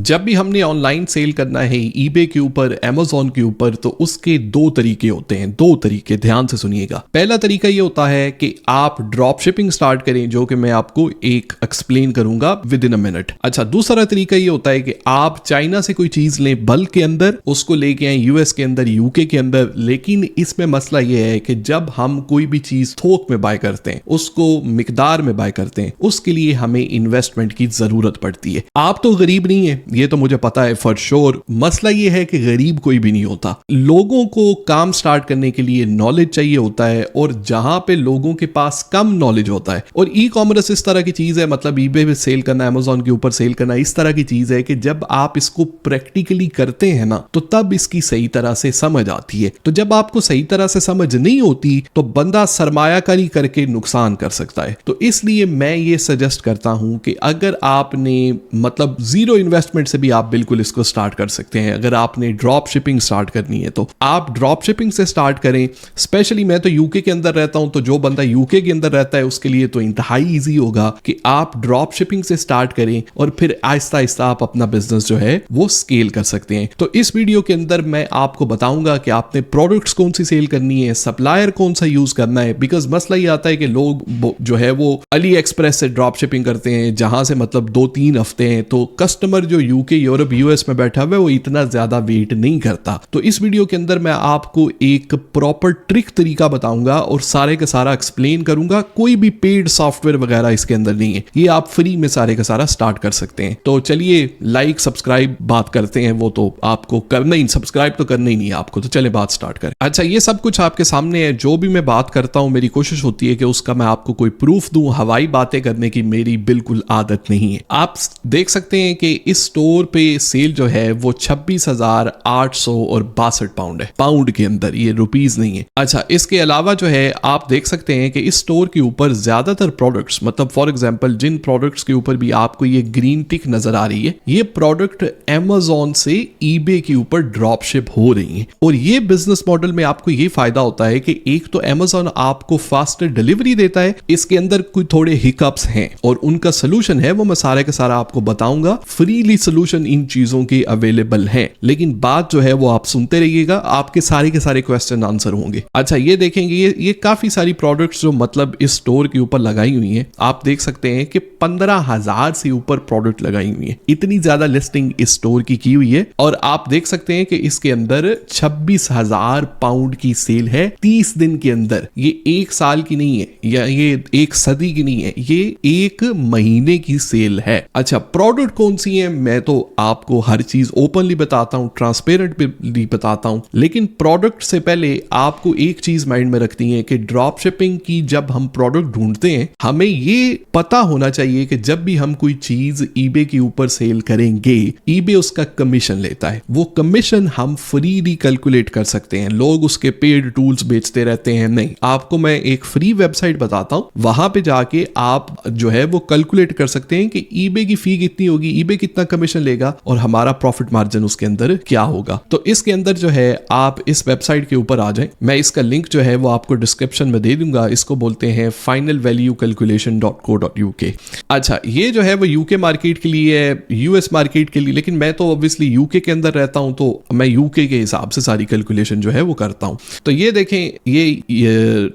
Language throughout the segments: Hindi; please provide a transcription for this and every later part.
जब भी हमने ऑनलाइन सेल करना है ईबे के ऊपर, अमेज़न के ऊपर, तो उसके दो तरीके होते हैं। दो तरीके, ध्यान से सुनिएगा। पहला तरीका ये होता है कि आप ड्रॉप शिपिंग स्टार्ट करें, जो कि मैं आपको एक एक्सप्लेन करूंगा विद इन अ मिनट। अच्छा, दूसरा तरीका ये होता है कि आप चाइना से कोई चीज लें बल्क के अंदर, उसको लेके आए यूएस के अंदर, यूके के अंदर। लेकिन इसमें मसला ये है कि जब हम कोई भी चीज थोक में बाय करते हैं, उसको मिकदार में बाय करते हैं, उसके लिए हमें इन्वेस्टमेंट की जरूरत पड़ती है। आप तो गरीब नहीं है, ये तो मुझे पता है फॉर श्योर। मसला ये है कि गरीब कोई भी नहीं होता। लोगों को काम स्टार्ट करने के लिए नॉलेज चाहिए होता है, और जहां पे लोगों के पास कम नॉलेज होता है, और ई कॉमर्स इस तरह की चीज है, मतलब ईबे पे सेल करना, अमेज़न के ऊपर सेल करना, इस तरह की चीज है कि जब आप इसको प्रैक्टिकली करते हैं ना, तो तब इसकी सही तरह से समझ आती है। तो जब आपको सही तरह से समझ नहीं होती, तो बंदा सरमायाकारी करके नुकसान कर सकता है। तो इसलिए मैं ये सजेस्ट करता हूं कि अगर आपने मतलब जीरो इन्वेस्टमेंट से भी आप बिल्कुल इसको स्टार्ट कर सकते हैं। अगर आपने ड्रॉप शिपिंग स्टार्ट करनी है तो आप ड्रॉप शिपिंग से स्टार्ट करें। स्पेशली मैं तो यूके के अंदर रहता हूं, तो जो बंदा यूके के अंदर रहता है उसके लिए तो इंतहाई ईजी होगा कि आप ड्रॉप शिपिंग से स्टार्ट करें, और फिर आहिस्ता आहिस्ता आप अपना बिजनेस जो है वो स्केल कर सकते हैं। तो इस वीडियो के अंदर मैं आपको बताऊंगा कि आपने प्रोडक्ट्स कौन सी सेल करनी है, सप्लायर कौन सा यूज करना है। बिकॉज मसला ये आता है कि लोग जो है वो अली एक्सप्रेस से ड्रॉप शिपिंग करते हैं, जहां से मतलब 2-3 हफ्ते हैं, तो कस्टमर जो यूके, यूरोप, यूएस में बैठा हुआ है वो इतना ज्यादा वेट नहीं करता। तो इस वीडियो के अंदर मैं आपको एक प्रॉपर ट्रिक तरीका बताऊंगा और सारे का सारा एक्सप्लेन करूंगा। कोई भी पेड सॉफ्टवेयर वगैरह इसके अंदर नहीं है, ये आप फ्री में सारे का सारा स्टार्ट कर सकते हैं। तो चलिए लाइक सब्सक्राइब बात करते हैं, वो तो आपको करना ही, सब्सक्राइब तो करना ही नहीं है आपको। तो चले बात स्टार्ट करें। अच्छा, ये सब कुछ आपके सामने है। जो भी मैं बात करता हूं, मेरी कोशिश होती है कि उसका मैं आपको कोई प्रूफ दूं। हवाई बातें करने की मेरी बिल्कुल आदत नहीं है। आप देख सकते हैं कि इस स्टोर पे सेल जो है वो 26,862 पाउंड है, पाउंड के अंदर, ये रुपीज नहीं है। अच्छा, इसके अलावा जो है आप देख सकते हैं कि इस स्टोर के ऊपर ज्यादातर प्रोडक्ट्स, मतलब फॉर एग्जांपल जिन प्रोडक्ट्स के ऊपर भी आपको ये ग्रीन टिक नजर आ रही है, ये प्रोडक्ट अमेज़न से ईबे के ऊपर ड्रॉप शिप हो रही है। और ये बिजनेस मॉडल में आपको ये फायदा होता है कि एक तो अमेज़न आपको फास्टर डिलीवरी देता है, इसके अंदर कोई थोड़े हिकअप्स हैं और उनका सोल्यूशन है, वो मैं सारे का सारा आपको बताऊंगा। फ्रीली सोल्यूशन इन चीजों के अवेलेबल हैं, लेकिन बात जो है वो आप सुनते रहिएगा, आपके सारे के सारे क्वेश्चन आंसर होंगे। अच्छा, ये देखेंगे, ये काफी सारी प्रोडक्ट्स जो मतलब इस स्टोर के ऊपर लगाई हुई हैं। आप देख सकते हैं कि 15,000 से ऊपर प्रोडक्ट लगाई हुई है। इतनी ज्यादा लिस्टिंग इस स्टोर की हुई है। और आप देख सकते हैं कि इसके अंदर 26,000 पाउंड की सेल है 30 दिन के अंदर। ये 1 साल की नहीं है, या ये 1 सदी की नहीं है, ये 1 महीने की सेल है। अच्छा, प्रोडक्ट कौन सी है, मैं तो आपको हर चीज ओपनली बताता हूं, ट्रांसपेरेंट भी बताता हूं। लेकिन प्रोडक्ट से पहले आपको एक चीज माइंड में रखनी है कि ड्रॉप शिपिंग की जब हम प्रोडक्ट ढूंढते हैं, हमें ये पता होना चाहिए कि जब भी हम कोई चीज ईबे के ऊपर सेल करेंगे, ईबे उसका कमीशन लेता है। वो कमीशन हम फ्रीली कैलकुलेट कर सकते हैं। लोग उसके पेड टूल्स बेचते रहते हैं, नहीं। आपको मैं एक फ्री वेबसाइट बताता हूं, वहां पे जाके आप जो है वो कैलकुलेट कर सकते हैं कि ईबे की फी कितनी होगी, ईबे कितना कमीशन लेगा, और हमारा प्रॉफिट मार्जिन उसके अंदर क्या होगा। तो इसके अंदर जो है आप इस वेबसाइट के ऊपर आ जाएं। मैं इसका लिंक जो है वो आपको डिस्क्रिप्शन में दे दूंगा। इसको बोलते हैं finalvaluecalculation.co.uk। अच्छा, ये जो है वो यूके मार्केट के लिए है, यूएस मार्केट के लिए, लेकिन मैं तो ऑब्वियसली यूके के अंदर रहता हूं, तो मैं यूके के हिसाब से सारी कैलकुलेशन जो है वो करता हूं। तो ये देखें, ये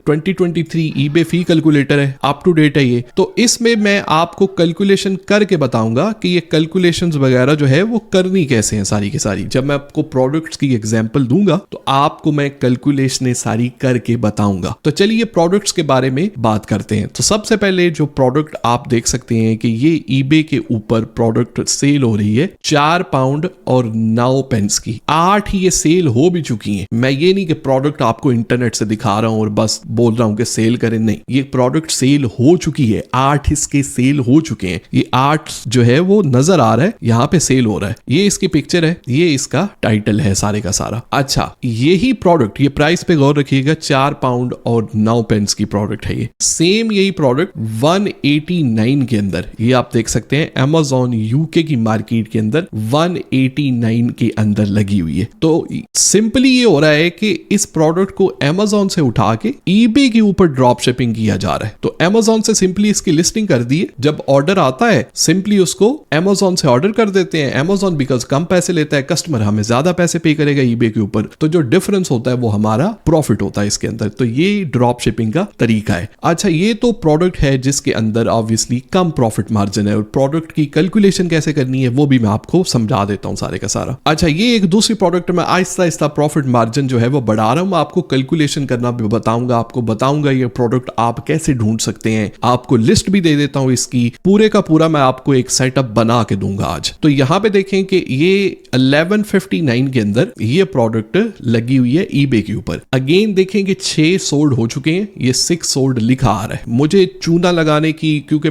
2023 ईबे फी कैलकुलेटर है, अप टू डेट है ये। तो इसमें मैं आपको कैलकुलेशन करके बताऊंगा कि ये कैलकुलेशंस वगैरह जो है वो करनी कैसे हैं सारी की सारी। जब मैं आपको प्रोडक्ट्स की एग्जांपल दूंगा तो आपको मैं कैलकुलेशन सारी करके बताऊंगा। तो चलिए प्रोडक्ट्स के बारे में बात करते हैं। तो सबसे पहले जो प्रोडक्ट आप देख सकते हैं कि ये ईबे के ऊपर प्रोडक्ट सेल हो रही है 4 पाउंड और 9 पेंस की। 8 ये सेल हो भी चुकी हैं। मैं ये नहीं कि प्रोडक्ट आपको इंटरनेट से दिखा रहा हूं और बस बोल रहा हूं कि सेल करें, नहीं। ये प्रोडक्ट सेल हो चुकी है, 8 इसके सेल हो चुके हैं। ये 8 जो है वो नजर आ रहा है, यहाँ पे सेल हो रहा है। ये इसकी पिक्चर है, ये इसका टाइटल है सारे का सारा। अच्छा, यही प्रोडक्ट, ये प्राइस पे गौर रखिएगा, 4 पाउंड और 9 पेंस की प्रोडक्ट है। ये सेम यही प्रोडक्ट 189 के अंदर, ये आप देख सकते हैं अमेज़न यूके की मार्केट के अंदर 189 के अंदर लगी हुई है। तो सिंपली ये हो रहा है कि इस प्रोडक्ट को अमेज़न से उठा के ईबे के ऊपर ड्रॉप शिपिंग किया जा रहा है। तो अमेज़न से सिंपली इसकी लिस्टिंग कर दी है। जब ऑर्डर आता है सिंपली उसको अमेज़न से ऑर्डर कर देते हैं। Amazon बिकॉज कम पैसे लेता है, कस्टमर हमें ज्यादा पैसे पे करेगा eBay के ऊपर, तो जो डिफरेंस होता है वो हमारा प्रॉफिट होता है इसके अंदर। तो ये ड्रॉप शिपिंग का तरीका है। अच्छा, ये तो प्रोडक्ट है जिसके अंदर ऑब्वियसली कम प्रॉफिट मार्जिन है, और प्रोडक्ट की कैलकुलेशन कैसे करनी है वो भी मैं आपको समझा देता हूं सारे का सारा। अच्छा, ये एक दूसरी प्रोडक्ट में आहिस्ता आहिस्ता प्रॉफिट मार्जिन जो है वो बढ़ा रहा हूं, आपको कैलकुलेशन करना भी बताऊंगा, आपको बताऊंगा ये प्रोडक्ट आप कैसे ढूंढ सकते हैं, आपको लिस्ट भी दे देता हूं इसकी, पूरे का पूरा मैं आपको एक सेटअप बना के दूंगा आज। तो यहां पे देखें कि ये 1159 के अंदर ये प्रोडक्ट लगी हुई है eBay के ऊपर। अगेन देखें कि 6 सोल्ड हो चुके हैं, ये 6 सोल्ड लिखा आ रहा है। मुझे चूना लगाने की, क्योंकि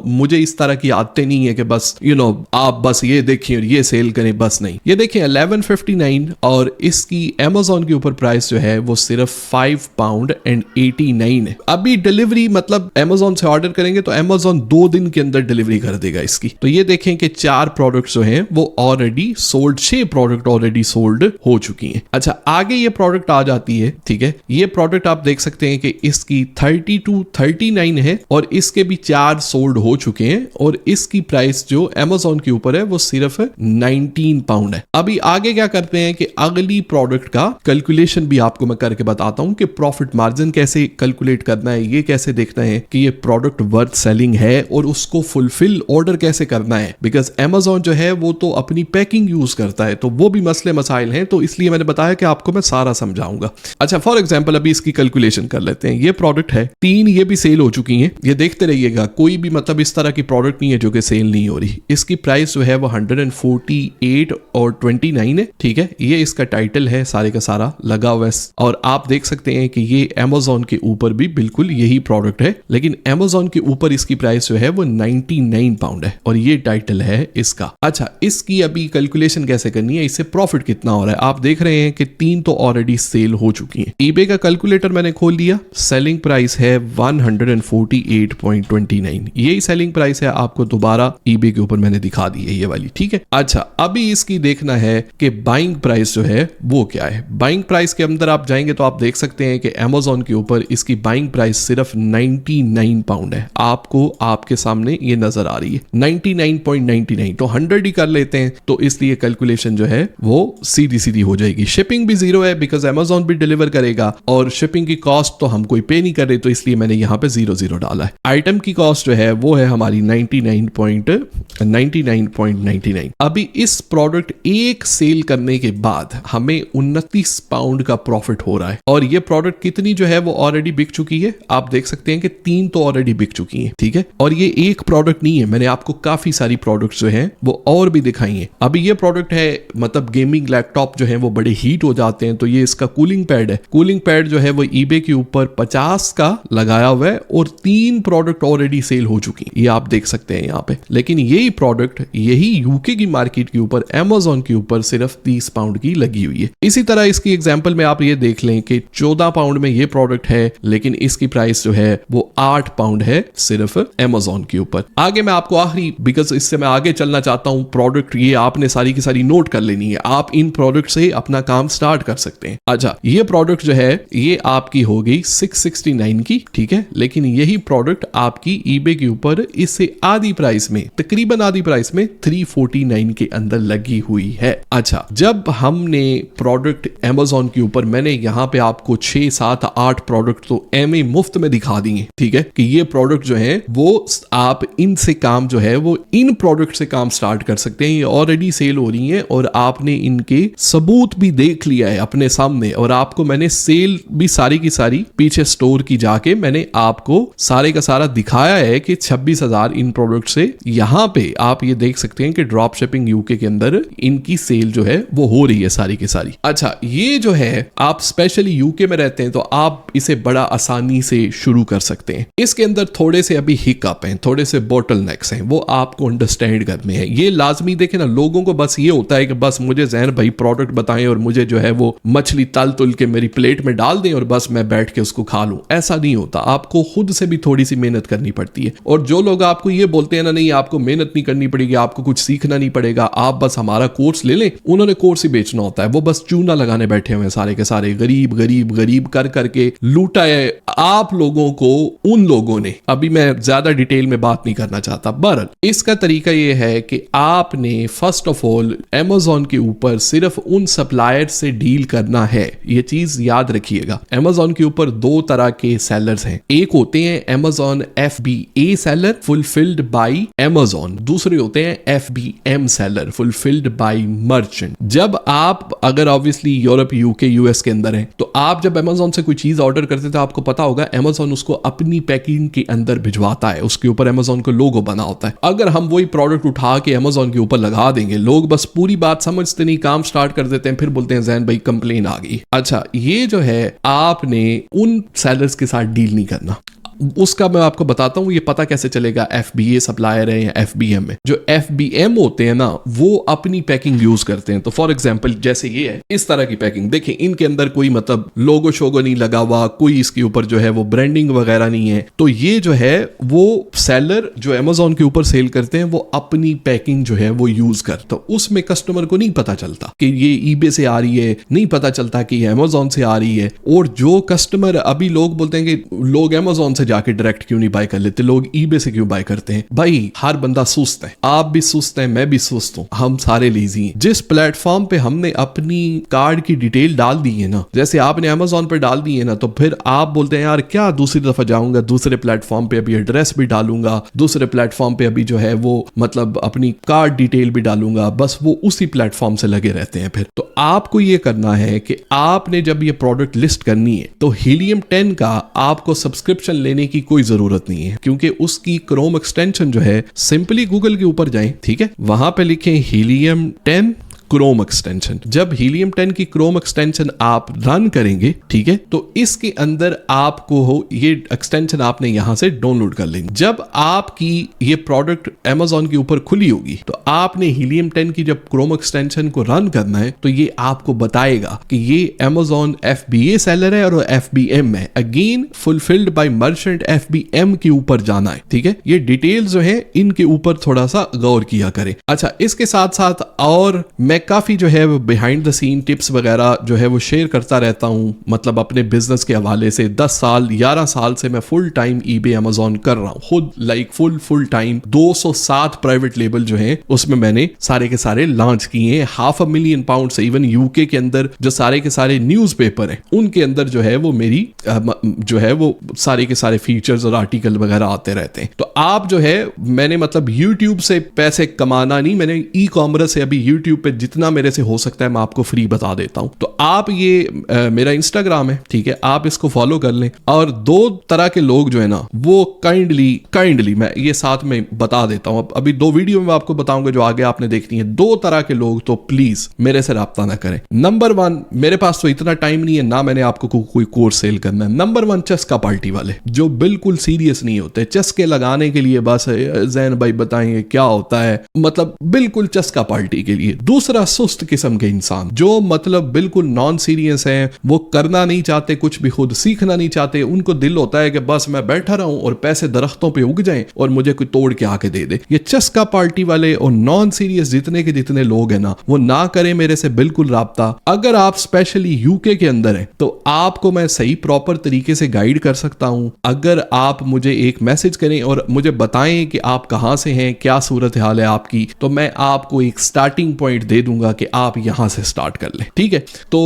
मुझे इस तरह की आदतें नहीं है कि बस आप बस ये देखें और ये सेल करें, बस नहीं। ये देखें 1159 और इसकी Amazon के ऊपर प्राइस जो है वो सिर्फ £5.89 है। अभी डिलीवरी मतलब Amazon से ऑर्डर करेंगे तो Amazon 2 दिन के अंदर डिलीवरी कर देगा इसकी। तो ये देखें कि 4 प्रोडक्ट्स जो हैं वो already sold, 6 product already sold हो चुकी हैं। अच्छा, आगे ये प्रोडक्ट आ जाती है, ठीक है। ये प्रोडक्ट आप देख सकते हैं कि इसकी 3239 है और इसके भी 4 सोल्ड हो चुके हैं, और इसकी प्राइस जो Amazon के ऊपर है वो सिर्फ £19 है। अभी आगे क्या करते हैं कि अगली प्रोडक्ट का कैलकुलेशन भी आपको मैं करके बताता हूं कि प्रॉफिट मार्जिन कैसे कैलकुलेट करना है, ये कैसे देखना है कि ये प्रोडक्ट वर्थ सेलिंग है, और उसको फुलफिल ऑर्डर कैसे करना है। बिकॉज Amazon जो है वो तो अपनी पैकिंग यूज करता है, तो वो भी मसले मसाइल हैं, तो इसलिए मैंने बताया कि आपको मैं सारा समझाऊंगा। अच्छा, फॉर एग्जांपल अभी इसकी कैलकुलेशन कर लेते हैं। ये प्रोडक्ट है 3, ये भी सेल हो चुकी हैं, ये देखते रहिएगा, कोई भी मतलब इस तरह की प्रोडक्ट नहीं है जो कि सेल नहीं हो रही। इसकी प्राइस जो है वो 148 और 29 है, ठीक है। ये इसका टाइटल है, सारे का सारा लगा हुआ है, और आप देख सकते हैं कि ये Amazon के ऊपर भी बिल्कुल यही प्रोडक्ट है, लेकिन Amazon के ऊपर इसकी प्राइस जो है वो £99 है, और ये टाइटल है इसका। अच्छा, इसकी अभी कैलकुलेशन कैसे करनी है, इससे प्रॉफिट कितना हो रहा है। आप देख रहे हैं कि 3 तो ऑलरेडी सेल हो चुकी हैं। eBay का कैलकुलेटर मैंने खोल लिया, सेलिंग प्राइस है 148.29, यही सेलिंग प्राइस है, आपको दोबारा eBay के ऊपर मैंने दिखा दी है ये वाली, ठीक है। अच्छा, अभी इसकी देखना है कि बाइंग प्राइस जो है वो क्या है। बाइंग प्राइस के अंदर आप जाएंगे तो आप देख सकते हैं कि Amazon के ऊपर इसकी बाइंग प्राइस सिर्फ £99 है, आपको आपके सामने ये नजर आ रही है 99.99, तो 100 ही कर लेते हैं, तो इसलिए कैलकुलेशन जो है वो सीधी सीधी हो जाएगी। शिपिंग भी 0 है बिकॉज Amazon भी डिलीवर करेगा, और शिपिंग की कॉस्ट तो हम कोई पे नहीं कर रहे, तो इसलिए मैंने यहाँ पे 0 डाला है। आइटम की कॉस्ट जो है वो है हमारी 99.99। अभी इस प्रोडक्ट एक सेल करने के बाद हमें £29 का प्रॉफिट हो रहा है, और ये प्रोडक्ट कितनी जो है वो ऑलरेडी बिक चुकी है। आप देख सकते हैं कि 3 तो ऑलरेडी बिक चुकी हैं, ठीक है। और ये एक प्रोडक्ट नहीं है, मैंने आपको काफी सारी प्रोडक्ट्स जो हैं वो और भी दिखाई हैं। अभी ये प्रोडक्ट है, मतलब गेमिंग लैपटॉप जो है वो बड़े हीट हो जाते हैं, तो ये इसका कूलिंग पैड है। कूलिंग पैड जो है वो eBay के ऊपर 50 का लगाया हुआ है, और 3 प्रोडक्ट ऑलरेडी सेल हो चुकी हैं, ये आप देख सकते हैं यहाँ पे। लेकिन यही प्रोडक्ट यही यूके की मार्केट के ऊपर Amazon के ऊपर सिर्फ £30 की लगी हुई है। इसी तरह इसकी एग्जांपल में आप ये देख लें कि £14 में ये प्रोडक्ट है, लेकिन इसकी प्राइस जो है वो £8 है सिर्फ Amazon के ऊपर। आगे मैं आपको आखिरी, बिकॉज इससे मैं आगे चलना चाहता हूं, प्रोडक्ट ये आपने सारी की सारी नोट कर लेनी है, आप इन प्रोडक्ट से अपना काम स्टार्ट कर सकते हैं। अच्छा, ये प्रोडक्ट जो है ये आपकी हो गई 669 की, ठीक है, लेकिन यही प्रोडक्ट आपकी eBay के ऊपर इससे आधी प्राइस में, तकरीबन आधी प्राइस में 349 के अंदर लगी हुई है। अच्छा, जब हमने प्रोडक्ट Amazon के ऊपर, मैंने यहाँ पे आपको 6, 7, 8 प्रोडक्ट तो एमए मुफ्त में दिखा दिए, ठीक है, कि ये प्रोडक्ट जो है वो आप इनसे काम जो है वो इन प्रोडक्ट से काम स्टार्ट कर सकते हैं। ये ऑलरेडी सेल हो रही हैं, और आपने इनके सबूत भी देख लिया है अपने सामने, और आपको मैंने सेल भी सारी की सारी पीछे स्टोर की जाके मैंने आपको सारे का सारा दिखाया है कि 26,000 इन प्रोडक्ट से यहाँ पे आप ये देख सकते हैं कि ड्रॉप शिपिंग यूके के अंदर इनकी सेल जो है वो हो रही है सारी की सारी। अच्छा, ये जो है आप स्पेशली यूके में रहते हैं तो आप इसे बड़ा आसानी से शुरू कर सकते हैं। इसके अंदर थोड़े से अभी हिकअप हैं, थोड़े से बॉटल नेक्स हैं, वो आपको अंडरस्टैंड करने हैं। ये लाजमी देखें ना, लोगों को बस ये होता है कि बस मुझे ज़हन भाई प्रोडक्ट बताएं और मुझे जो है वो मछली तल तुल के मेरी प्लेट में डाल दें और बस मैं बैठ के उसको खा लूं। ऐसा नहीं होता, आपको खुद से भी थोड़ी सी मेहनत करनी पड़ती है। और जो लोग आपको ये बोलते हैं ना, नहीं आपको मेहनत नहीं करनी पड़ेगी, आपको कुछ सीखना नहीं पड़ेगा, आप बस हमारा कोर्स ले लें, उन्होंने कोर्स ही बेचना होता है। वो बस चूना लगाने बैठे हुए हैं सारे के सारे, गरीब गरीब गरीब कर करके लूटा है आप लोगों को उन लोगों ने, अभी मैं ज्यादा डिटेल में बात नहीं करना चाहता। बहरहाल इसका तरीका ये है कि आपने फर्स्ट ऑफ ऑल Amazon के ऊपर सिर्फ उन सप्लायर से डील करना है। ये चीज याद रखिएगा, Amazon के ऊपर दो तरह के सेलर्स हैं। एक होते हैं Amazon FBA seller fulfilled by Amazon, दूसरे होते हैं FBM seller fulfilled by merchant. जब आप अगर ऑब्वियसली यूरोप, यूके, यूएस के अंदर हैं, तो आप जब Amazon से कोई चीज ऑर्डर करते तो आपको पता होगा Amazon उसको अपनी पैकिंग के अंदर भिजवाता है, उसके ऊपर Amazon का लोगो बना होता है। अगर हम वही प्रोडक्ट उठा के Amazon के ऊपर लगा देंगे, लोग बस पूरी बात समझते नहीं, काम स्टार्ट कर देते हैं, फिर बोलते हैं जैन भाई कंप्लेन आ गई। अच्छा, ये जो है आपने उन सेलर्स के साथ डील नहीं करना। उसका मैं आपको बताता हूं ये पता कैसे चलेगा FBA सप्लायर है या FBM है। जो FBM होते हैं ना, वो अपनी पैकिंग यूज करते हैं। तो फॉर एग्जांपल जैसे ये है, इस तरह की पैकिंग देखें, इनके अंदर कोई मतलब लोगो शोगो नहीं लगा हुआ, कोई इसके ऊपर जो है वो ब्रांडिंग वगैरह नहीं है। तो ये जो है वो सेलर जो Amazon के ऊपर सेल करते हैं, वो अपनी पैकिंग जो है वो यूज कर, तो उसमें कस्टमर को नहीं पता चलता कि ये eBay से आ रही है, नहीं पता चलता कि ये Amazon से आ रही है। और जो कस्टमर, अभी लोग बोलते हैं कि लोग Amazon से जाके डायरेक्ट क्यों नहीं बाय कर लेते, लोग eBay से क्यों बाय करते हैं। भाई हर बंदा सुस्त है, आप भी सुस्त हैं, मैं भी सुस्त हूं, हम सारे लेजी हैं। जिस प्लेटफॉर्म पे हमने अपनी कार्ड की डिटेल डाल दी है ना, जैसे आपने Amazon पे डाल दी है ना, तो फिर आप बोलते हैं यार क्या दूसरी दफा जाऊंगा, दूसरे प्लेटफॉर्म पे अभी एड्रेस भी डालूंगा, दूसरे प्लेटफॉर्म पे अभी जो है वो मतलब अपनी कार्ड डिटेल भी डालूंगा, बस वो उसी प्लेटफॉर्म से लगे रहते हैं। फिर तो आपको ये करना है कि आपने जब ये प्रोडक्ट लिस्ट करनी है, तो हीलियम 10 का आपको सब्सक्रिप्शन लेने की कोई जरूरत नहीं है, क्योंकि उसकी क्रोम एक्सटेंशन जो है, सिंपली गूगल के ऊपर जाएं, ठीक है, वहां पे लिखें हीलियम 10 क्रोम एक्सटेंशन। जब हीलियम 10 की क्रोम एक्सटेंशन आप रन करेंगे, ठीक है, तो इसके अंदर आपको हो ये एक्सटेंशन आपने यहां से डाउनलोड कर लेनी। जब आपकी ये प्रोडक्ट Amazon के ऊपर खुली होगी, तो आपने हीलियम 10 की जब क्रोम एक्सटेंशन को रन करना है, तो ये आपको बताएगा कि ये Amazon FBA सेलर है और FBM है। Again fulfilled by merchant FBM के ऊपर जाना है, ठीक है। ये डिटेल्स जो है इनके ऊपर थोड़ा सा गौर किया करें। अच्छा, इसके साथ साथ और मैं काफी जो है वो बिहाइंड द सीन टिप्स वगैरह जो है वो शेयर करता रहता हूं, मतलब अपने बिजनेस के हवाले से। 10 साल 11 साल से मैं फुल टाइम eBay Amazon कर रहा हूं खुद, like full time. 207 private label जो है उसमें मैंने सारे के सारे लॉन्च किए हैं, £500,000 से। इवन यूके के अंदर जो सारे के सारे न्यूज़पेपर हैं, उनके अंदर जो है वो मेरी जो है वो सारे के सारे फीचर्स और आर्टिकल वगैरह आते रहते हैं। तो आप जो है, मैंने मतलब यूट्यूब से पैसे कमाना नहीं, मैंने ई-कॉमर्स से अभी यूट्यूब पे जितना मेरे से हो सकता है मैं आपको फ्री बता देता हूं। तो आप ये मेरा इंस्टाग्राम है, ठीक है, आप इसको फॉलो कर लें। और दो तरह के लोग जो है ना, वो काइंडली मैं ये साथ में बता देता हूं। अभी 2 वीडियो में आपको बताऊंगा जो आगे आपने देखनी है। 2 तरह के लोग तो प्लीज मेरे से राब्ता ना करें। नंबर 1, मेरे पास तो इतना टाइम नहीं है ना मैंने आपको कोई कोर्स सेल करना है। नंबर 1 चस्का पार्टी वाले, जो बिल्कुल सीरियस नहीं होते, चस्के लगाने के लिए बस जैन भाई बताएंगे क्या होता है, मतलब बिल्कुल चस्का पार्टी के लिए। दूसरा सुस्त किस्म के इंसान जो मतलब बिल्कुल नॉन सीरियस हैं, वो करना नहीं चाहते, कुछ भी खुद सीखना नहीं चाहते। उनको दिल होता है कि बस मैं बैठा रहूं और पैसे दरख्तों पे उग जाएं और मुझे कोई तोड़ के आके दे दे। ये चस्का पार्टी वाले और नॉन सीरियस जितने लोग हैं ना, वो ना करें मेरे से बिल्कुल राब्ता। अगर आप स्पेशली यूके के अंदर हैं, तो आपको मैं सही प्रॉपर तरीके से गाइड कर सकता हूं। अगर आप मुझे एक मैसेज करें और मुझे बताएं कि आप कहां से हैं, क्या सूरत हाल है आपकी, तो मैं आपको एक स्टार्टिंग पॉइंट दे दूंगा कि आप यहां से स्टार्ट कर लें, ठीक है। तो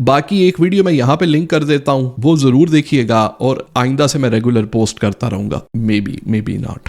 बाकी एक वीडियो मैं यहां पे लिंक कर देता हूं, वो जरूर देखिएगा। और आइंदा से मैं रेगुलर पोस्ट करता रहूंगा, मे बी नॉट।